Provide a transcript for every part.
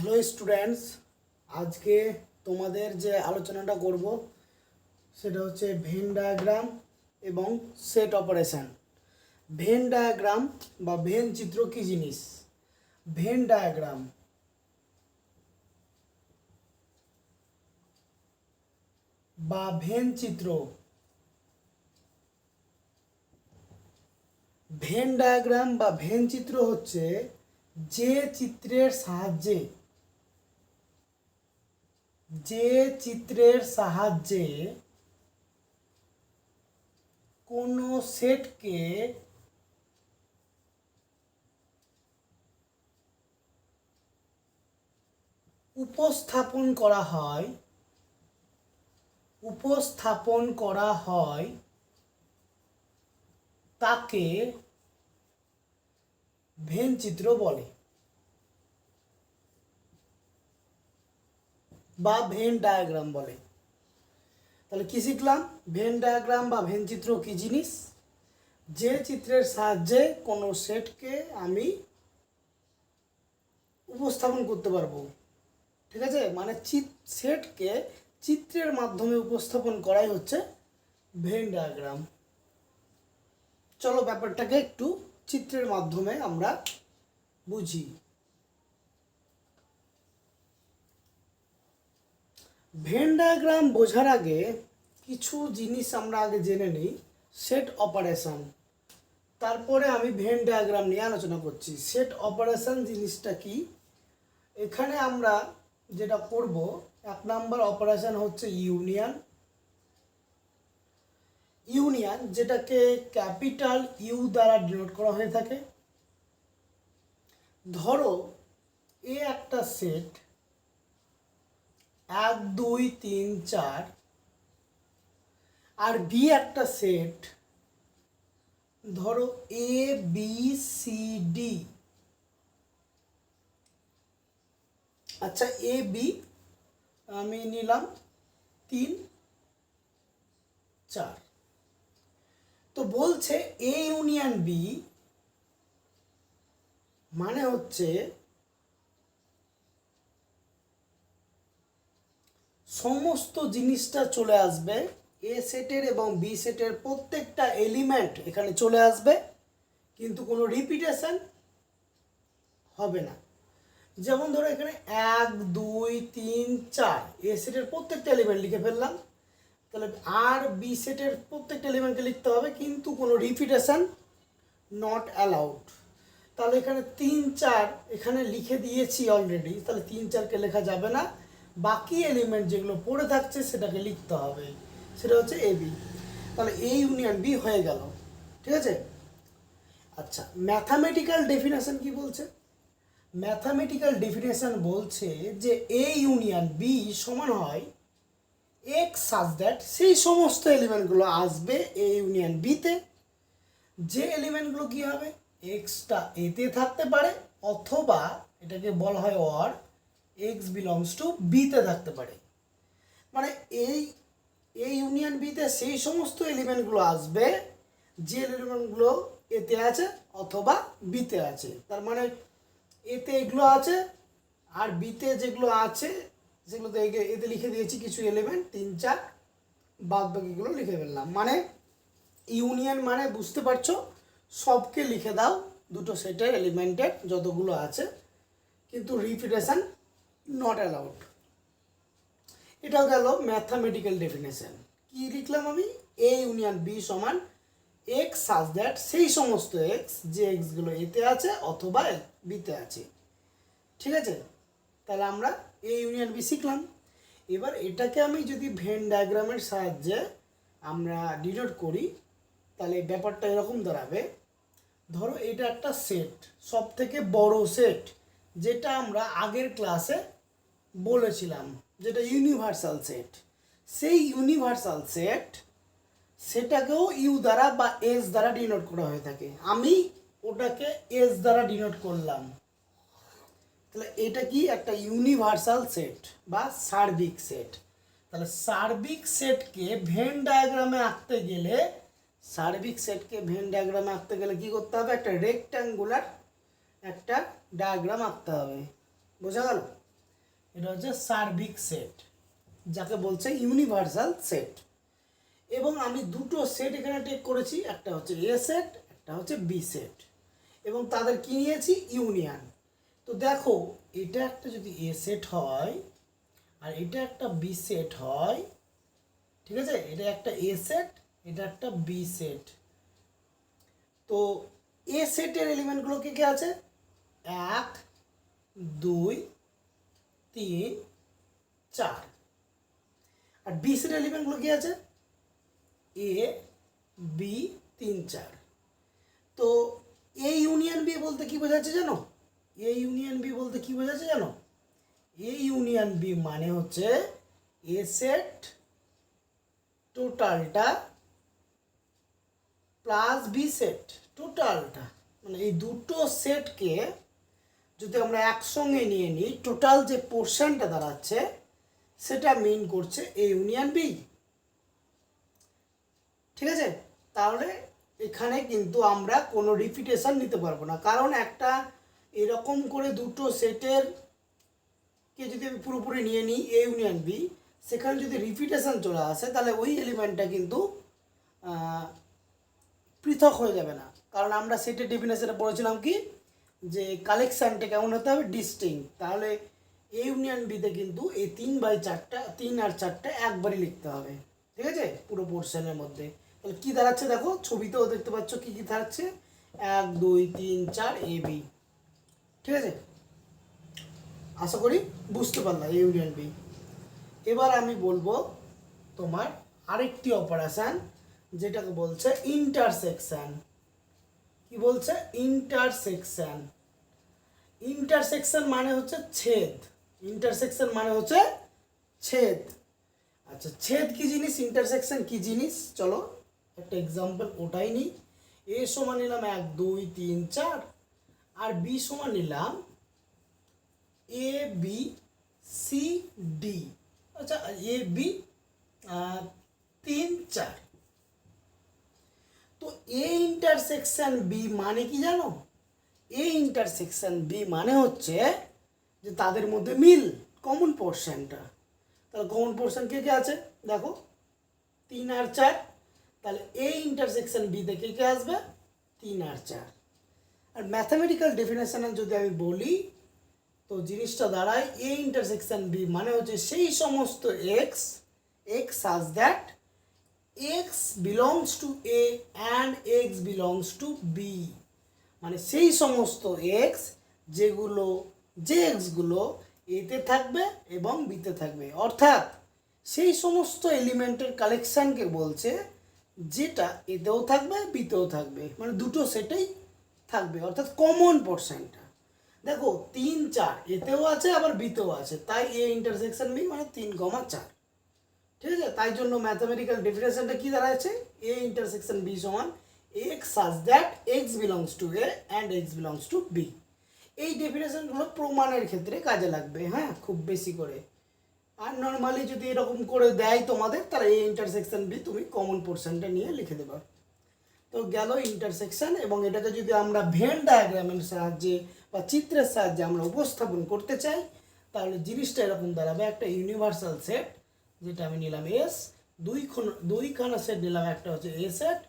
Hello students, আজকে তোমাদের যে আলোচনাটা করব সেটা হচ্ছে ভেন ডায়াগ্রাম এবং সেট অপারেশন। ভেন ডায়াগ্রাম বা ভেন চিত্র কী জিনিস? ভেন ডায়াগ্রাম বা ভেন চিত্র, ভেন ডায়াগ্রাম বা ভেন চিত্র হচ্ছে যে চিত্রের সাহায্যে কোনো সেটকে উপস্থাপন করা হয় তাকে ভেন চিত্র বলে বা ভেন ডায়াগ্রাম বলে। তাহলে কি শিখলাম? ভেন ডায়াগ্রাম বা ভেন চিত্র কি জিনিস? যে চিত্রের সাহায্যে কোনো সেটকে আমি উপস্থাপন করতে পারবো, ঠিক আছে? মানে সেটকে চিত্রের মাধ্যমে উপস্থাপন করাই হচ্ছে ভেন ডায়াগ্রাম। চলো ব্যাপারটাকে একটু চিত্রের মাধ্যমে আমরা বুঝি। ভেন ডায়াগ্রাম বোঝার আগে কিছু জিনিস আমরা আগে জেনে নিই। সেট অপারেশন, তারপরে আমি ভেন ডায়াগ্রাম নিয়ে আলোচনা করছি। সেট অপারেশন জিনিসটা কি? এখানে আমরা যেটা করব, 1 নম্বর অপারেশন হচ্ছে ইউনিয়ন, যেটাকে ক্যাপিটাল ইউ দ্বারা ডিনোট করা হয়ে থাকে। ধরো এ একটা সেট 1 2 3 4 আর বি একটা সেট, ধরো এ বি সি ডি। আচ্ছা, এ বি আমি নিলাম 3 4। তো বলছে এ ইউনিয়ন বি মানে হচ্ছে সমস্ত জিনিসটা চলে আসবে এ সেটের এবং বি সেটের প্রত্যেকটা এলিমেন্ট এখানে চলে আসবে, কিন্তু কোনো রিপিটেশন হবে না। যেমন ধরো এখানে 1 2 3 4 এ সেটের প্রত্যেকটা এলিমেন্ট লিখে ফেললাম, তাহলে আর বি সেটের প্রত্যেকটা এলিমেন্টকে লিখতে হবে, কিন্তু কোনো রিপিটেশন নট অ্যালাউড। তাহলে এখানে 3 4 এখানে লিখে দিয়েছি অলরেডি, তাহলে 3 4কে লেখা যাবে না। বাকি এলিমেন্ট যেগুলো পড়ে থাকছে সেটাকে লিখতে হবে, সেটা হচ্ছে এ বি। তাহলে এ ইউনিয়ন বি হয়ে গেল, ঠিক আছে? আচ্ছা, ম্যাথামেটিক্যাল ডেফিনেশন কি বলছে? ম্যাথামেটিক্যাল ডেফিনেশন বলছে যে এ ইউনিয়ন বি সমান হয় এক্স সাজ দ্যাট, সেই সমস্ত এলিমেন্টগুলো আসবে এ ইউনিয়ন বিতে, যে এলিমেন্টগুলো কি হবে, এক্সটা এতে থাকতে পারে, অথবা এটাকে বলা হয় অর এক্স বিলংস টু বিতে থাকতে পারে। মানে এই ইউনিয়ন বিতে সেই সমস্ত এলিমেন্টগুলো আসবে যে এলিমেন্টগুলো এতে আছে অথবা বিতে আছে। তার মানে এতে এগুলো আছে, আর বিতে যেগুলো আছে সেগুলো তো এতে লিখে দিয়েছি কিছু এলিমেন্ট 3 4, বাদ বাকিগুলো লিখে ফেললাম। মানে ইউনিয়ন মানে বুঝতে পারছো, সবকে লিখে দাও দুটো সেটের এলিমেন্টের যতগুলো আছে, কিন্তু রিপিটেশন নট অ্যালাউড। এটাও গেল ম্যাথামেটিক্যাল ডেফিনেশন। কি লিখলাম আমি? এ ইউনিয়ন বি সমান এক্স সাজ দ্যাট, সেই সমস্ত এক্স যে এক্সগুলো এতে আছে অথবা বিতে আছে, ঠিক আছে? তাহলে আমরা এ ইউনিয়ন বি শিখলাম। এবার এটাকে আমি যদি ভেন ডায়াগ্রামের সাহায্যে আমরা ডিনোট করি, তাহলে ব্যাপারটা এরকম দাঁড়াবে। ধরো এটা একটা সেট, সব থেকে বড় সেট, যেটা আমরা আগের ক্লাসে বলেছিলাম, যেটা ইউনিভার্সাল সেট। সেই ইউনিভার্সাল সেটাকেও ইউ দ্বারা বা এস দ্বারা ডিনোট করা হয়ে থাকে। আমি ওটাকে এস দ্বারা ডিনোট করলাম। তাহলে এটা কি? একটা ইউনিভার্সাল সেট বা সার্বিক সেট। তাহলে সার্বিক সেটকে ভেন ডায়াগ্রামে আঁকতে গেলে কি করতে হবে? একটা রেক্ট্যাঙ্গুলার একটা ডায়াগ্রাম আঁকতে হবে। বোঝা গেল? এটা হচ্ছে সার্বিক সেট, যাকে বলছে ইউনিভার্সাল সেট। এবং আমি দুটো সেট এখানে টেক করেছি, একটা হচ্ছে এ সেট, একটা হচ্ছে বি সেট, এবং তাদের কি নিয়েছি ইউনিয়ন। তো দেখো এটা একটা যদি এ সেট হয় আর এটা একটা বি সেট হয়, ঠিক আছে, এটা একটা এ সেট, এটা একটা বি সেট। তো এ সেটের এলিমেন্টগুলো কে কে আছে? 1 2 3 4। আর বি সেটের এলিমেন্টগুলো কি আছে? A B 3 4। তো এ ইউনিয়ন বি বলতে কি বোঝাচ্ছে জানো? এ ইউনিয়ন বি বলতে কি বোঝাচ্ছে জানো? এ ইউনিয়ন বি মানে হচ্ছে এ সেট টোটালটা প্লাস বি সেট টোটালটা, মানে এই দুটো সেটকে যদি আমরা একসঙ্গে নিয়ে নিই, টোটাল যে পোর্শনটা দাঁড়াচ্ছে সেটা মিন করছে এ ইউনিয়ন বি। ঠিক আছে, তাহলে এখানে কিন্তু আমরা কোনো রিপিটেশন নিতে পারবো না, কারণ একটা এরকম করে দুটো সেটের কে যদি আমি পুরোপুরি নিয়ে নিই এ ইউনিয়ন বি, সেখানে যদি রিপিটেশন চলে আসে তাহলে ওই এলিমেন্টটা কিন্তু পৃথক হয়ে যাবে না। কারণ আমরা সেটের ডেফিনেশনে পড়েছিলাম কি, যে কালেকশানটা কেমন হতে হবে? ডিস্টিংক্ট। তাহলে এ ইউনিয়ন বিতে কিন্তু এই 3/4টা 3 আর 4টা একবারই লিখতে হবে, ঠিক আছে, পুরো পোর্শনের মধ্যে। তাহলে কী দাঁড়াচ্ছে দেখো, ছবিতেও দেখতে পাচ্ছ কী কী দাঁড়াচ্ছে, 1 2 3 4 এ বি। ঠিক আছে, আশা করি বুঝতে পারলাম এ ইউনিয়ন বি। এবার আমি বলবো তোমার আরেকটি অপারেশন, যেটাকে বলছে ইন্টারসেকশন। কি বলছে? ইন্টারসেকশন। ইন্টারসেকশন মানে হচ্ছে ছেদ। ইন্টারসেকশন মানে হচ্ছে ছেদ। আচ্ছা, ছেদ কি জিনিস, ইন্টারসেকশন কি জিনিস, চলো একটা এক্সাম্পল ওটাই নিই। এ সমান নিলাম 1 2 3 4, আর বি সমান নিলাম এ বি সি ডি। আচ্ছা, এ বি 3 4। তো এ ইন্টারসেকশন বি মানে কি জানো? এ ইন্টারসেকশন বি মানে হচ্ছে যে তাদের মধ্যে মিল, কমন পোর্শনটা। তাহলে কমন পোর্শন কে কে আছে দেখো, 3 আর 4। তাহলে এ ইন্টারসেকশন বিতে কে কে আসবে? 3 আর 4। আর ম্যাথামেটিক্যাল ডেফিনেশনে যদি আমি বলি, তো জিনিসটা দাঁড়ায় এ ইন্টারসেকশন বি মানে হচ্ছে সেই সমস্ত X such that X belongs to A and X belongs to B. মানে সেই সমস্ত এক্স যেগুলো, যে এক্সগুলো এতে থাকবে এবং বিতে থাকবে, অর্থাৎ সেই সমস্ত এলিমেন্টের কালেকশানকে বলছে যেটা এতেও থাকবে বিতেও থাকবে, মানে দুটো সেটেই থাকবে, অর্থাৎ কমন পোর্শনটা। দেখো 3 4 এতেও আছে আবার বিতেও আছে, তাই এ ইন্টারসেকশন বি মানে 3 4। ঠিক আছে, তাই জন্য ম্যাথামেটিক্যাল ডেফিনেশনটা কি দাঁড়াচ্ছে? এ ইন্টারসেকশন বি সমান X such that X belongs to A and X belongs to B. এই ডেফিনেশনগুলো প্রমাণের ক্ষেত্রে কাজে লাগবে, হ্যাঁ, খুব বেশি করে। আর নর্মালি যদি এরকম করে দেয় তোমাদের, তাহলে এ ইন্টারসেকশন বি তুমি কমন পোর্শনটা নিয়ে লিখে দেবে। তো গেল ইন্টারসেকশন। এবং এটাকে যদি আমরা ভেন ডায়াগ্রামের সাহায্যে বা চিত্রের সাহায্যে আমরা উপস্থাপন করতে চাই, তাহলে জিনিসটা এরকম দাঁড়াবে, একটা ইউনিভার্সাল সেট, যেটা আমি নিলাম এস, দুইখানা সেট নিলাম, একটা হচ্ছে এ সেট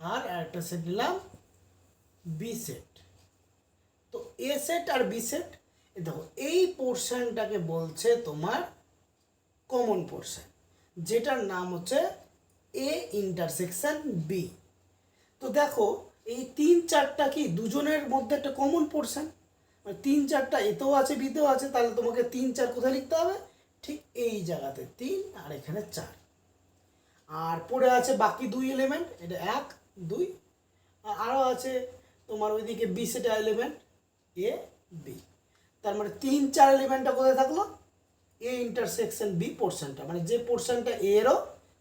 আর একটা সেট নিলাম বি সেট। তো এ সেট আর বি সেট, দেখো এই পোর্শনটাকে বলছে তোমার কমন পোর্শন, যেটার নাম হচ্ছে এ ইন্টারসেকশন বি। তো দেখো এই 3 4টা কি দুজনের মধ্যে একটা কমন পোর্শন, মানে 3 4টা এতেও আছে বিতেও আছে, তাহলে তোমাকে 3 4 কোথায় লিখতে হবে? ঠিক এই জায়গাতে 3 আর এখানে 4। আর পড়ে আছে বাকি দুই এলিমেন্ট, এটা 1 2, আর আরও আছে তোমার ওইদিকে বি সেটা এলিমেন্ট এ বি। তার মানে 3 4 এলিমেন্টটা কোথায় থাকলো? এ ইন্টারসেকশন বি পোর্শনটা, মানে যে পোর্শনটা এ এরও,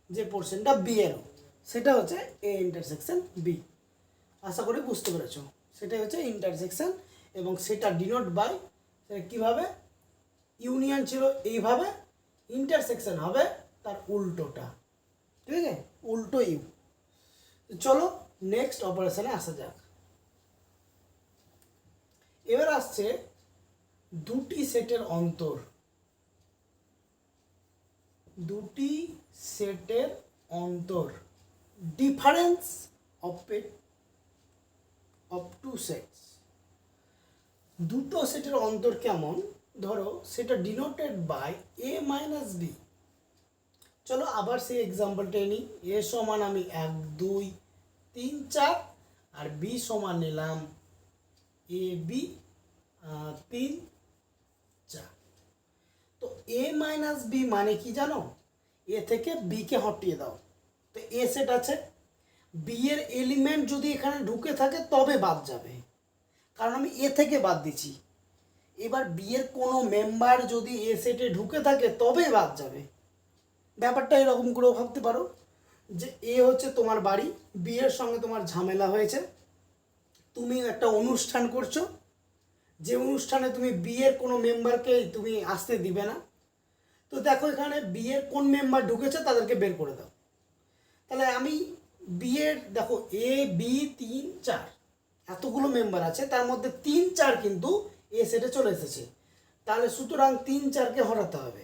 যে পোর্শনটা বি এরও, সেটা হচ্ছে এ ইন্টারসেকশন বি। আশা করি বুঝতে পেরেছো, সেটাই হচ্ছে ইন্টারসেকশন। এবং সেটা ডিনোট বাই, সেটা কীভাবে, ইউনিয়ন ছিল এইভাবে, ইন্টারসেকশন হবে তার উল্টোটা, ঠিক আছে, উল্টো ইউ। চলো নেক্সট অপারেশনে আসা যাক। এবার আসছে দুটি সেটের অন্তর। দুটি সেটের অন্তর, ডিফারেন্স অফ টু সেটস। দুটো সেটের অন্তর কেমন, ধরো সেটা denoted by A minus B. চলো আবার সেই এক্সাম্পলটা নিই। এ সমান আমি 1 2 3 4 আর বি সমান নিলাম এ বি 3 4। তো এ মাইনাস বি মানে কি জানো, এ থেকে বি কে হটিয়ে দাও। তো এ সেট আছে, বি এর এলিমেন্ট যদি এখানে ঢুকে থাকে তবে বাদ যাবে, কারণ আমি এ থেকে বাদ দিচ্ছি। এবার বি এর কোনো মেম্বার যদি এ সেটে ঢুকে থাকে তবে বাদ যাবে। ব্যাপারটা এরকম করেও ভাবতে পারো যে এ হচ্ছে তোমার বাড়ি, বি এর সঙ্গে তোমার ঝামেলা হয়েছে, তুমি একটা অনুষ্ঠান করছো, যে অনুষ্ঠানে তুমি বি এর কোনো মেম্বারকে তুমি আসতে দিবে না। তো দেখো এখানে বি এর কোন মেম্বার ঢুকেছে তাদেরকে বের করে দাও। তাহলে আমি বি এর দেখো এ বি 3 4 এতগুলো মেম্বার আছে, তার মধ্যে 3 4 কিন্তু এ সেটে চলে এসেছে। তাহলে সুতরাং 3 4কে হটাতে হবে,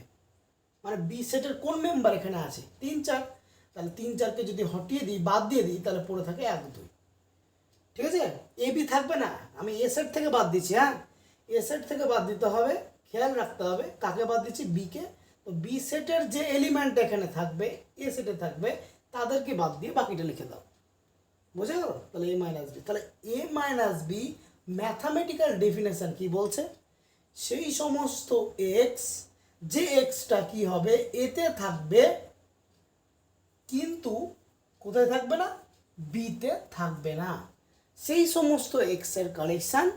মানে বি সেটের কোন মেম্বার এখানে আছে 3 4। তাহলে 3 4কে যদি হটিয়ে দিই, বাদ দিয়ে দিই, তাহলে পড়ে থাকে 1 2। ঠিক আছে, এ বি থাকবে না, আমি এ সেট থেকে বাদ দিচ্ছি। হ্যাঁ, এ সেট থেকে বাদ দিতে হবে, খেয়াল রাখতে হবে কাকে বাদ দিচ্ছি, বিকে। তো বি সেটের যে এলিমেন্ট এখানে থাকবে এ সেটে থাকবে তাদেরকে বাদ দিয়ে বাকিটা লিখে দাও। বুঝে গেল? তাহলে এ মাইনাস বি, তাহলে এ মাইনাস বি ম্যাথামেটিক্যাল ডেফিনেশন কি বলছে, সেই সমস্ত এক্স যে এক্সটা কি হবে এতে থাকবে কিন্তু কোথায় থাকবে না, বিতে থাকবে না। সেই সমস্ত এক্সের কালেকশান,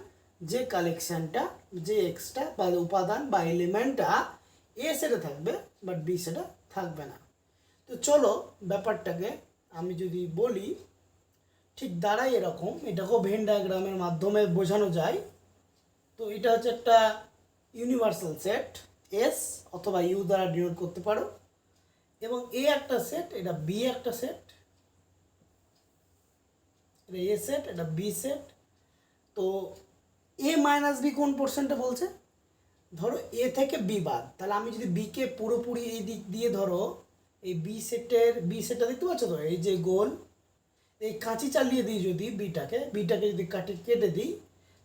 যে কালেকশানটা যে এক্সটা বা উপাদান বা এলিমেন্টটা এ সেটে থাকবে বাট বি সেটে থাকবে না। তো চলো ব্যাপারটাকে আমি যদি বলি, ঠিক দাঁড়াই এরকম, এটাকেও ভেন ডায়াগ্রামের মাধ্যমে বোঝানো যায়। তো এটা হচ্ছে একটা ইউনিভার্সাল সেট, এস অথবা ইউ দ্বারা ডিনোট করতে পারো, এবং এ একটা সেট, এটা বি একটা সেট, এটা এ সেট, এটা বি সেট। তো এ মাইনাস বি কোন পোর্শনটা বলছে, ধরো এ থেকে বি বাদ, তাহলে আমি যদি বিকে পুরোপুরি এই দিক দিয়ে ধরো, এই বি সেটটা দেখতে পাচ্ছ তো, এই যে গোল, এই কাঁচি চালিয়ে দিই যদি বিটাকে যদি কেটে দিই,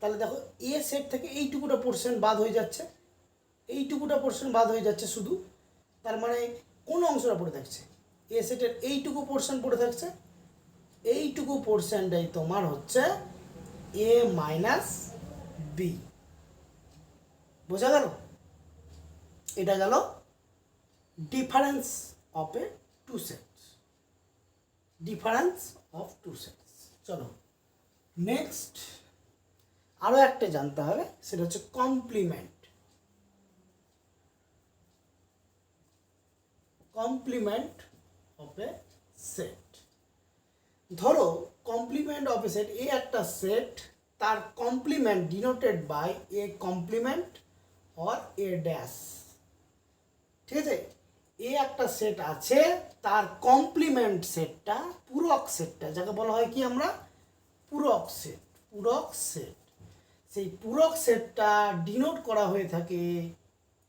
তাহলে দেখো এ সেট থেকে এইটুকুটা পোর্শন বাদ হয়ে যাচ্ছে, এইটুকুটা পোর্শন বাদ হয়ে যাচ্ছে শুধু। তার মানে কোন অংশটা পড়ে থাকছে, এ সেটের এইটুকু পোর্শন পড়ে থাকছে, এইটুকু পোর্শনটাই তোমার হচ্ছে এ মাইনাস বি। বোঝা গেল? এটা গেল difference of a two sets, difference of two sets. চলো নেক্সট আরও একটা জানতে হবে, সেটা হচ্ছে complement. Complement of a set. ধরো complement of a set, A একটা সেট, তার complement denoted by A complement or A dash. ঠিক আছে, এ একটা সেট আছে, তার কমপ্লিমেন্ট সেটটা, পূরক সেটটা যাকে বলা হয় কি আমরা, পূরক সেট। পূরক সেট, সেই পূরক সেটটা ডিনোট করা হয়ে থাকে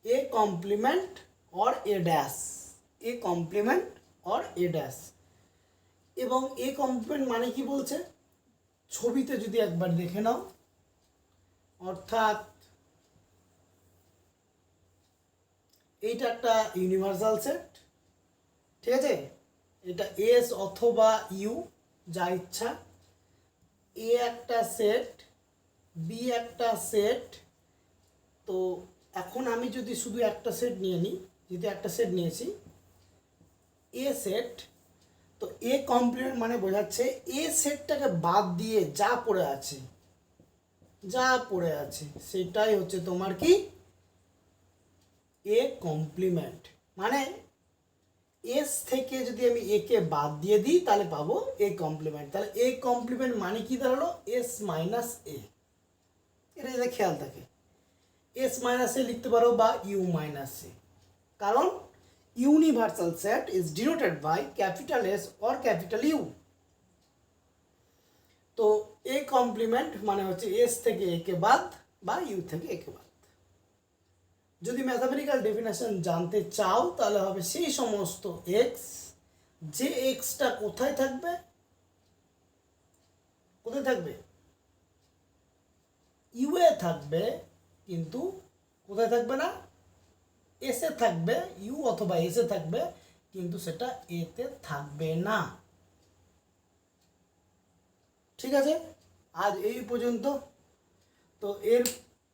এ complement or A dash, A complement or A dash. এবং এ কমপ্লিমেন্ট মানে কি বলছে, ছবিতে যদি একবার দেখে নাও, অর্থাৎ এইটা একটা ইউনিভার্সাল সেট। ঠিক আছে, এটা এস অথবা ইউ যা ইচ্ছা। এ একটা সেট, বি একটা সেট। তো এখন আমি যদি শুধু একটা সেট নিয়ে নিই, যেহেতু একটা সেট নিয়েছি এ সেট, তো এ কমপ্লিমেন্ট মানে বোঝাচ্ছে এ সেটটাকে বাদ দিয়ে যা পড়ে আছে, যা পড়ে আছে সেটাই হচ্ছে তোমার কি এ কমপ্লিমেন্ট। মানে এস থেকে যদি আমি এ কে বাদ দিয়ে দিই তাহলে পাবো এ কমপ্লিমেন্ট। তাহলে এ কমপ্লিমেন্ট মানে কি দাঁড়ালো, এস মাইনাস এ। এটা যদি খেয়াল থাকে, এস মাইনাস এ লিখতে পারো বা ইউ মাইনাস এ, কারণ universal set is denoted by capital S or capital U. তো এ কমপ্লিমেন্ট মানে হচ্ছে এস থেকে এ কে বাদ বা ইউ থেকে এ কে বাদ। যদি ম্যাথামেটিক্যাল ডেফিনেশন জানতে চাও তাহলে হবে সেই সমস্ত এক্স, যে এক্সটা কোথায় থাকবে, কোথায় থাকবে, ইউ এ থাকবে, কিন্তু কোথায় থাকবে না, এস এ থাকবে, ইউ অথবা এস এ থাকবে, কিন্তু সেটা এতে থাকবে না। ঠিক আছে, আজ এই পর্যন্ত। তো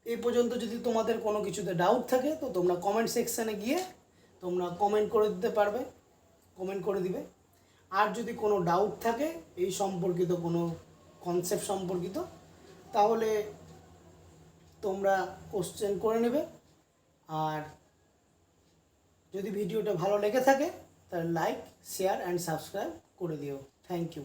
এই পর্যন্ত যদি তোমাদের কোনো কিছুতে ডাউট থাকে তো তোমরা কমেন্ট সেকশানে গিয়ে তোমরা কমেন্ট করে দিতে পারবে, কমেন্ট করে দিবে। আর যদি কোনো ডাউট থাকে এই সম্পর্কিত, কোনো কনসেপ্ট সম্পর্কিত, তাহলে তোমরা কোশ্চেন করে নেবে। আর যদি ভিডিওটা ভালো লেগে থাকে তাহলে লাইক, শেয়ার অ্যান্ড সাবস্ক্রাইব করে দিও। Thank you.